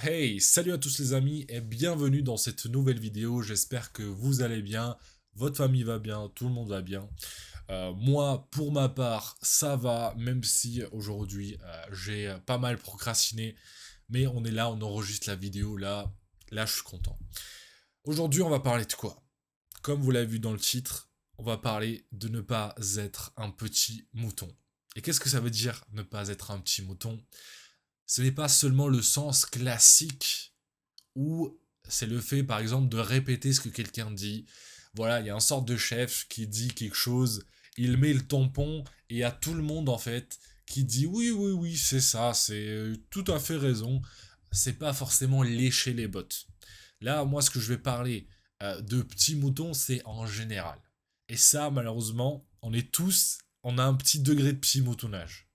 Hey, salut à tous les amis et bienvenue dans cette nouvelle vidéo. J'espère que vous allez bien, votre famille va bien, tout le monde va bien. Moi, pour ma part, ça va, même si aujourd'hui j'ai pas mal procrastiné. Mais on est là, on enregistre la vidéo là. Là, je suis content. Aujourd'hui, on va parler de quoi? Comme vous l'avez vu dans le titre, on va parler de ne pas être un petit mouton. Et qu'est-ce que ça veut dire ne pas être un petit mouton? Ce n'est pas seulement le sens classique où c'est le fait, par exemple, de répéter ce que quelqu'un dit. Voilà, il y a une sorte de chef qui dit quelque chose, il met le tampon, et il y a tout le monde, en fait, qui dit oui, oui, oui, c'est ça, c'est tout à fait raison. C'est pas forcément lécher les bottes. Là, moi, ce que je vais parler de petits moutons, c'est en général. Et ça, malheureusement, on a un petit degré de petit moutonnage.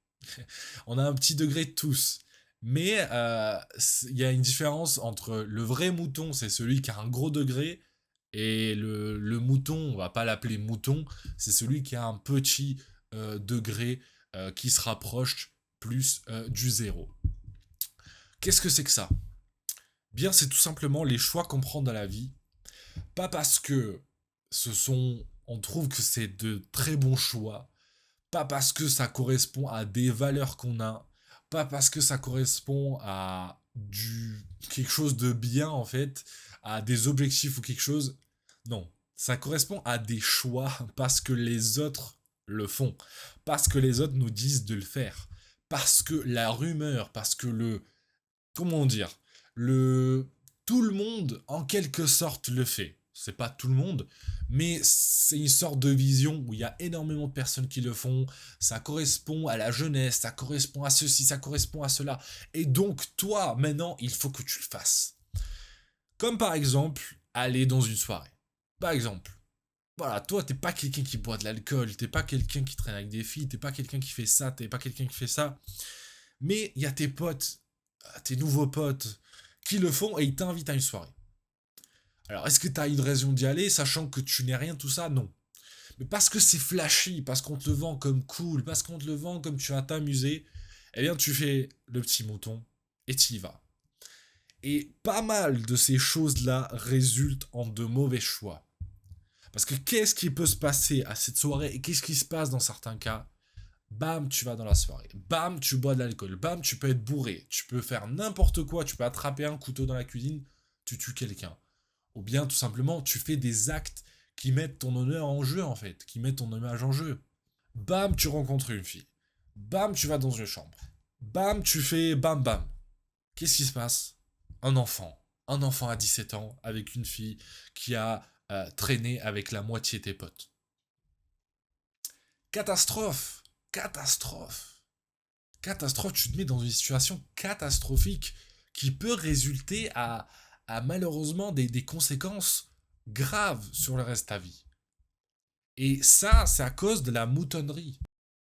On a un petit degré de tous. Mais il y a une différence entre le vrai mouton, c'est celui qui a un gros degré, et le mouton, on va pas l'appeler mouton, c'est celui qui a un petit degré qui se rapproche plus du zéro. Qu'est-ce que c'est que ça? Bien, c'est tout simplement les choix qu'on prend dans la vie. Pas parce que on trouve que c'est de très bons choix, pas parce que ça correspond à des valeurs qu'on a, pas parce que ça correspond à quelque chose de bien en fait, à des objectifs ou quelque chose. Non, ça correspond à des choix parce que les autres le font, parce que les autres nous disent de le faire, parce que la rumeur, parce que comment dire, le tout le monde en quelque sorte le fait. C'est pas tout le monde, mais c'est une sorte de vision où il y a énormément de personnes qui le font. Ça correspond à la jeunesse, ça correspond à ceci, ça correspond à cela. Et donc toi, maintenant, il faut que tu le fasses. Comme par exemple, aller dans une soirée. Par exemple, voilà, toi, t'es pas quelqu'un qui boit de l'alcool, t'es pas quelqu'un qui traîne avec des filles, t'es pas quelqu'un qui fait ça, t'es pas quelqu'un qui fait ça. Mais il y a tes potes, tes nouveaux potes, qui le font et ils t'invitent à une soirée. Alors, est-ce que tu as une raison d'y aller, sachant que tu n'es rien tout ça? Non. Mais parce que c'est flashy, parce qu'on te le vend comme cool, parce qu'on te le vend comme tu vas t'amuser, eh bien, tu fais le petit mouton et tu y vas. Et pas mal de ces choses-là résultent en de mauvais choix. Parce que qu'est-ce qui peut se passer à cette soirée et qu'est-ce qui se passe dans certains cas? Bam, tu vas dans la soirée. Bam, tu bois de l'alcool. Bam, tu peux être bourré. Tu peux faire n'importe quoi. Tu peux attraper un couteau dans la cuisine. Tu tues quelqu'un. Ou bien, tout simplement, tu fais des actes qui mettent ton honneur en jeu, en fait. Qui mettent ton image en jeu. Bam, tu rencontres une fille. Bam, tu vas dans une chambre. Bam, tu fais bam bam. Qu'est-ce qui se passe? Un enfant. Un enfant à 17 ans avec une fille qui a traîné avec la moitié de tes potes. Catastrophe. Catastrophe. Catastrophe, tu te mets dans une situation catastrophique qui peut résulter à malheureusement des conséquences graves sur le reste de ta vie. Et ça, c'est à cause de la moutonnerie.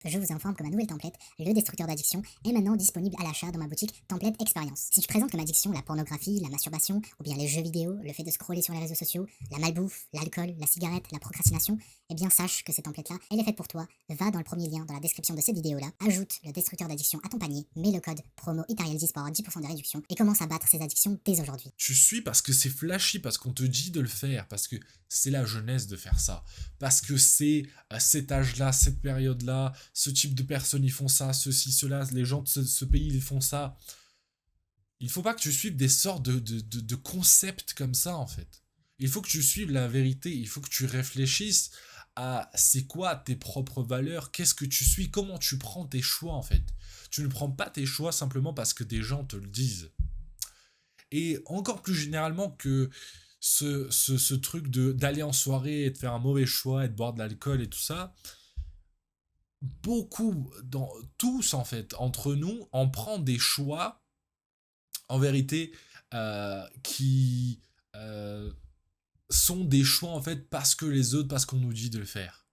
Je vous informe que ma nouvelle template, le destructeur d'addiction, est maintenant disponible à l'achat dans ma boutique Template Experience. Si tu présentes comme addiction la pornographie, la masturbation, ou bien les jeux vidéo, le fait de scroller sur les réseaux sociaux, la malbouffe, l'alcool, la cigarette, la procrastination, eh bien sache que cette template-là, elle est faite pour toi. Va dans le premier lien dans la description de cette vidéo-là, ajoute le destructeur d'addiction à ton panier, mets le code promo ItarielDiS pour avoir 10% de réduction et commence à battre ces addictions dès aujourd'hui. Tu suis parce que c'est flashy, parce qu'on te dit de le faire, parce que c'est la jeunesse de faire ça, parce que c'est à cet âge-là, cette période-là, ce type de personnes ils font ça, ceci, cela, les gens de ce pays ils font ça. Il faut pas que tu suives des sortes de concepts comme ça en fait. Il faut que tu suives la vérité, il faut que tu réfléchisses à c'est quoi tes propres valeurs, qu'est-ce que tu suis, comment tu prends tes choix en fait. Tu ne prends pas tes choix simplement parce que des gens te le disent. Et encore plus généralement que ce truc d'aller en soirée et de faire un mauvais choix et de boire de l'alcool et tout ça, beaucoup, tous en fait, entre nous, on prend des choix, en vérité, qui sont des choix en fait parce que les autres, parce qu'on nous dit de le faire.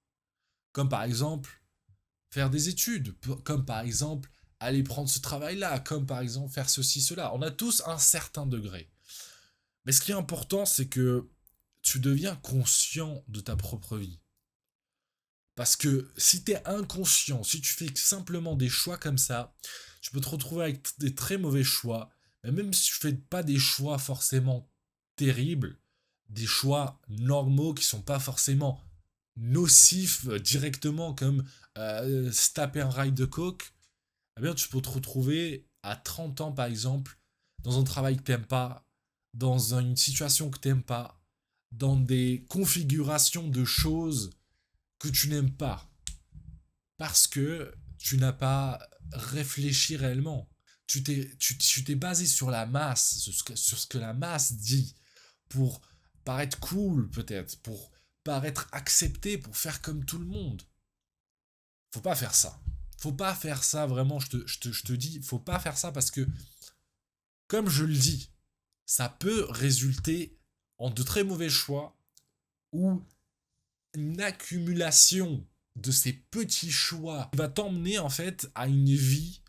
Comme par exemple, faire des études, comme par exemple, aller prendre ce travail-là, comme par exemple, faire ceci, cela. On a tous un certain degré. Mais ce qui est important, c'est que tu deviens conscient de ta propre vie. Parce que si tu es inconscient, si tu fais simplement des choix comme ça, tu peux te retrouver avec des très mauvais choix, Mais même si tu fais pas des choix forcément terribles, des choix normaux qui sont pas forcément nocifs directement comme se taper un rail de coke, eh bien tu peux te retrouver à 30 ans par exemple dans un travail que t'aimes pas, dans une situation que t'aimes pas, dans des configurations de choses que tu n'aimes pas, parce que tu n'as pas réfléchi réellement. Tu t'es basé sur la masse, sur ce que la masse dit, pour paraître cool peut-être, pour paraître accepté, pour faire comme tout le monde. Faut pas faire ça. Faut pas faire ça, vraiment, je te dis, faut pas faire ça parce que, comme je le dis, ça peut résulter en de très mauvais choix ou une accumulation de ces petits choix va t'emmener en fait à une vie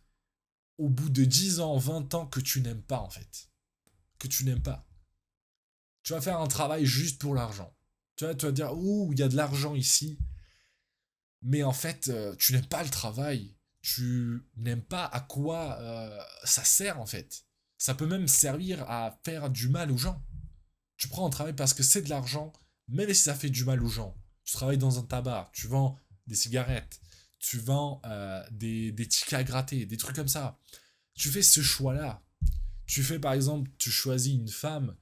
au bout de 10 ans, 20 ans que tu n'aimes pas en fait. Que tu n'aimes pas. Tu vas faire un travail juste pour l'argent. Tu vas dire, ouh, il y a de l'argent ici. Mais en fait, tu n'aimes pas le travail. Tu n'aimes pas à quoi ça sert en fait. Ça peut même servir à faire du mal aux gens. Tu prends un travail parce que c'est de l'argent, même si ça fait du mal aux gens. Tu travailles dans un tabac, tu vends des cigarettes, tu vends des tickets à gratter, des trucs comme ça. Tu fais ce choix-là. Tu fais par exemple, tu choisis une femme,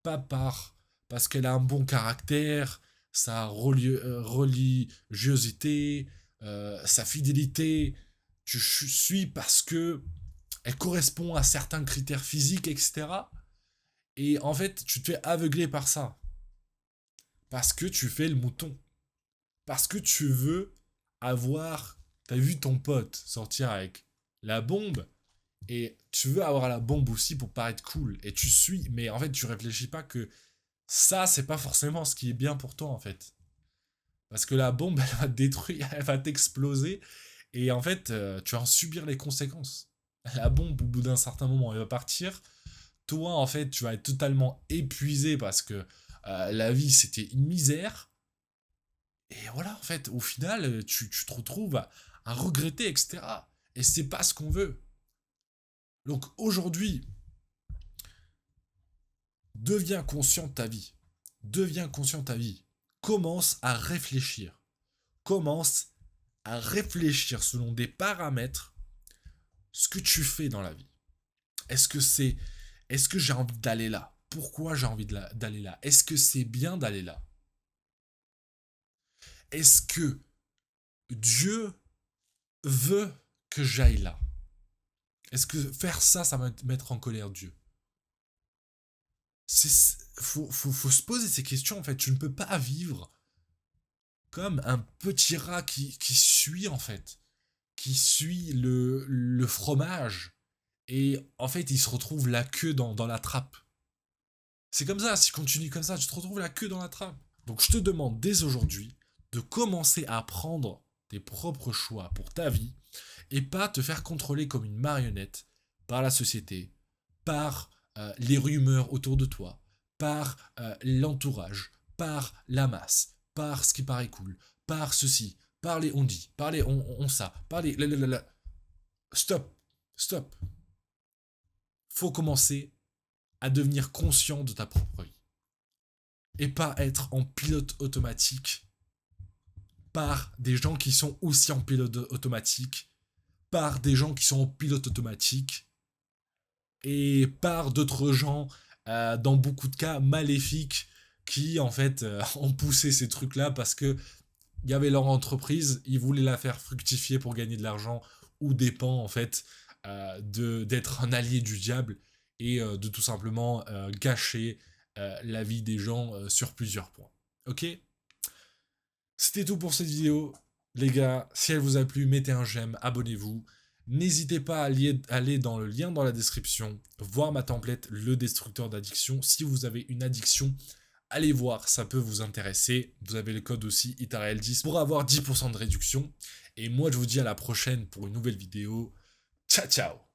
pas parce qu'elle a un bon caractère, sa religiosité, sa fidélité. Tu suis parce que elle correspond à certains critères physiques, etc. Et en fait, tu te fais aveugler par ça. Parce que tu fais le mouton. Parce que tu veux avoir... T'as vu ton pote sortir avec la bombe et tu veux avoir la bombe aussi pour paraître cool. Et tu suis, mais en fait, tu réfléchis pas que ça, c'est pas forcément ce qui est bien pour toi, en fait. Parce que la bombe, elle va te détruire, elle va t'exploser. Et en fait, tu vas en subir les conséquences. La bombe, au bout d'un certain moment, elle va partir. Toi, en fait, tu vas être totalement épuisé parce que la vie, c'était une misère. Et voilà, en fait, au final, tu te retrouves à regretter, etc. Et c'est pas ce qu'on veut. Donc aujourd'hui, deviens conscient de ta vie. Deviens conscient de ta vie. Commence à réfléchir. Commence à réfléchir selon des paramètres ce que tu fais dans la vie. Est-ce que c'est... Est-ce que j'ai envie d'aller là? Pourquoi j'ai envie d'aller là? Est-ce que c'est bien d'aller là? Est-ce que Dieu veut que j'aille là? Est-ce que faire ça, ça va mettre en colère Dieu? Faut se poser ces questions en fait. Tu ne peux pas vivre comme un petit rat qui suit en fait. Qui suit le fromage. Et en fait, il se retrouve la queue dans la trappe. C'est comme ça, si tu continues comme ça, tu te retrouves la queue dans la trappe. Donc je te demande dès aujourd'hui de commencer à prendre tes propres choix pour ta vie et pas te faire contrôler comme une marionnette par la société, par les rumeurs autour de toi, par l'entourage, par la masse, par ce qui paraît cool, par ceci, par les on dit, par les on ça, par les... Stop, stop. Faut commencer à devenir conscient de ta propre vie. Et pas être en pilote automatique par des gens qui sont aussi en pilote automatique, par des gens qui sont en pilote automatique, et par d'autres gens, dans beaucoup de cas, maléfiques, qui en fait ont poussé ces trucs-là parce que il y avait leur entreprise, ils voulaient la faire fructifier pour gagner de l'argent, ou dépend en fait d'être un allié du diable et de tout simplement gâcher la vie des gens sur plusieurs points. Ok? C'était tout pour cette vidéo. Les gars, si elle vous a plu, mettez un j'aime, abonnez-vous. N'hésitez pas à aller dans le lien dans la description, voir ma template, le destructeur d'addiction. Si vous avez une addiction, allez voir, ça peut vous intéresser. Vous avez le code aussi ITAREL10 pour avoir 10% de réduction. Et moi, je vous dis à la prochaine pour une nouvelle vidéo. Ciao, ciao!